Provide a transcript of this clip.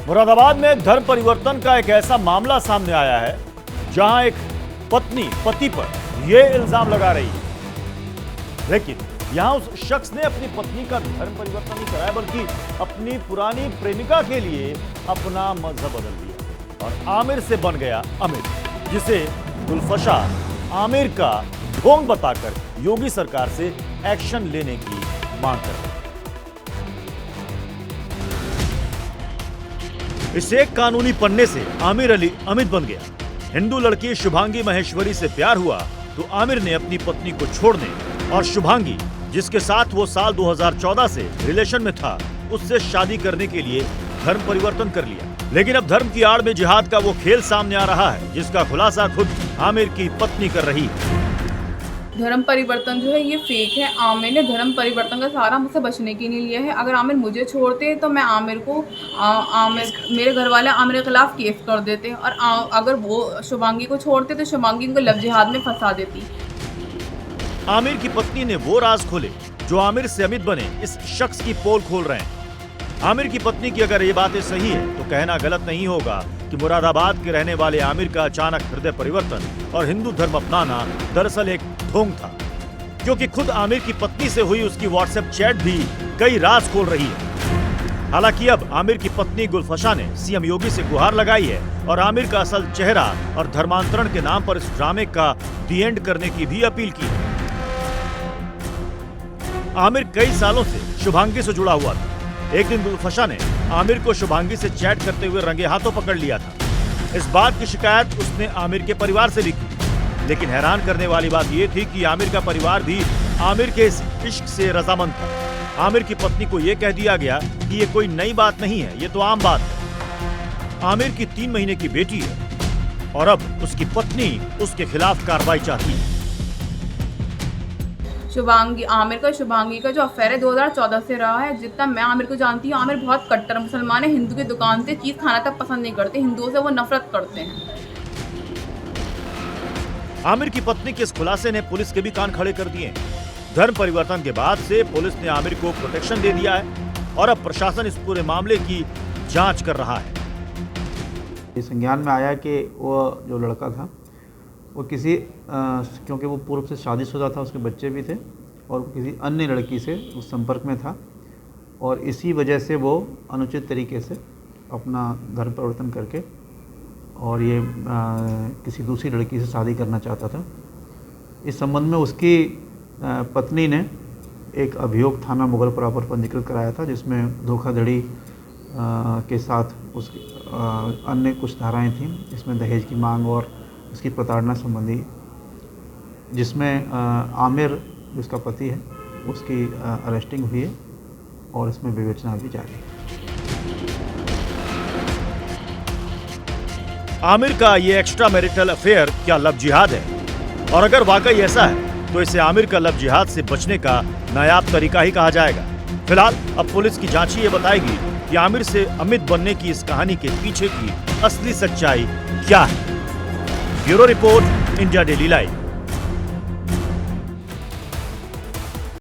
मुरादाबाद में धर्म परिवर्तन का एक ऐसा मामला सामने आया है जहां एक पत्नी पति पर यह इल्जाम लगा रही है, लेकिन यहां उस शख्स ने अपनी पत्नी का धर्म परिवर्तन नहीं कराया बल्कि अपनी पुरानी प्रेमिका के लिए अपना मजहब बदल दिया और आमिर से बन गया अमिर, जिसे गुलफशा आमिर का ढोंग बताकर योगी सरकार से एक्शन लेने की मांग कर रहे हैं। इस एक कानूनी पन्ने से आमिर अली अमित बन गया। हिंदू लड़की शुभांगी महेश्वरी से प्यार हुआ तो आमिर ने अपनी पत्नी को छोड़ने और शुभांगी, जिसके साथ वो साल 2014 से रिलेशन में था, उससे शादी करने के लिए धर्म परिवर्तन कर लिया। लेकिन अब धर्म की आड़ में जिहाद का वो खेल सामने आ रहा है, जिसका खुलासा खुद आमिर की पत्नी कर रही है। धर्म परिवर्तन जो है ये फेक है। आमिर ने धर्म परिवर्तन का सहारा मुझसे बचने के लिए लिया है। अगर आमिर मुझे छोड़ते तो मैं आमिर को मेरे घर वाले आमिर के खिलाफ केस कर देते और अगर वो शुभांगी को छोड़ते तो शुभांगी को लव जिहाद में फंसा देती। आमिर की पत्नी ने वो राज खोले जो आमिर से अमित बने इस शख्स की पोल खोल रहे हैं। आमिर की पत्नी की अगर ये बातें सही है तो कहना गलत नहीं होगा कि मुरादाबाद के रहने वाले आमिर का अचानक हृदय परिवर्तन और हिंदू धर्म अपनाना दरअसल एक ढोंग था, क्योंकि खुद आमिर की पत्नी से हुई उसकी व्हाट्सएप चैट भी कई राज खोल रही है। हालांकि अब आमिर की पत्नी गुलफशा ने सीएम योगी से गुहार लगाई है और आमिर का असल चेहरा और धर्मांतरण के नाम पर इस ड्रामे का दी एंड करने की भी अपील की है। आमिर कई सालों से शुभांगी से जुड़ा हुआ था। एक दिन गुलफशा ने आमिर को शुभांगी से चैट करते हुए रंगे हाथों पकड़ लिया था। इस बात की शिकायत उसने आमिर के परिवार से भी की, लेकिन हैरान करने वाली बात यह थी कि आमिर का परिवार भी आमिर के इस इश्क से रजामंद था। आमिर की पत्नी को यह कह दिया गया कि ये कोई नई बात नहीं है, ये तो आम बात है। आमिर की 3 महीने की बेटी है और अब उसकी पत्नी उसके खिलाफ कार्रवाई चाहती है। शुभांगी का जो अफेयर है 2014 से रहा है। जितना मैं आमिर को जानती हूँ, आमिर बहुत कट्टर मुसलमान है। हिंदू की दुकान से चीज खाना तक पसंद नहीं करते, हिंदुओं से वो नफरत करते हैं। आमिर की पत्नी के इस खुलासे ने पुलिस के भी कान खड़े कर दिए। धर्म परिवर्तन के बाद से पुलिस ने आमिर को प्रोटेक्शन दे दिया है और अब प्रशासन इस पूरे मामले की जांच कर रहा है। ये संज्ञान में आया कि वो जो लड़का था वो किसी क्योंकि वो पूर्व से शादीशुदा था, उसके बच्चे भी थे और किसी अन्य लड़की से उस संपर्क में था और इसी वजह से वो अनुचित तरीके से अपना धर्म परिवर्तन करके और ये किसी दूसरी लड़की से शादी करना चाहता था। इस संबंध में उसकी पत्नी ने एक अभियोग थाना मुगलपुरा पर पंजीकृत कराया था, जिसमें धोखाधड़ी के साथ उसकी अन्य कुछ धाराएं थीं, इसमें दहेज की मांग और उसकी प्रताड़ना संबंधी, जिसमें आमिर जिसका पति है उसकी अरेस्टिंग हुई है और इसमें विवेचना भी जारी है। आमिर का ये एक्स्ट्रा मैरिटल अफेयर क्या लव जिहाद है? और अगर वाकई ऐसा है तो इसे आमिर का लव जिहाद से बचने का नायाब तरीका ही कहा जाएगा। फिलहाल अब पुलिस की जांच ये बताएगी कि आमिर से अमित बनने की इस कहानी के पीछे की असली सच्चाई क्या है। Bureau report, India daily live.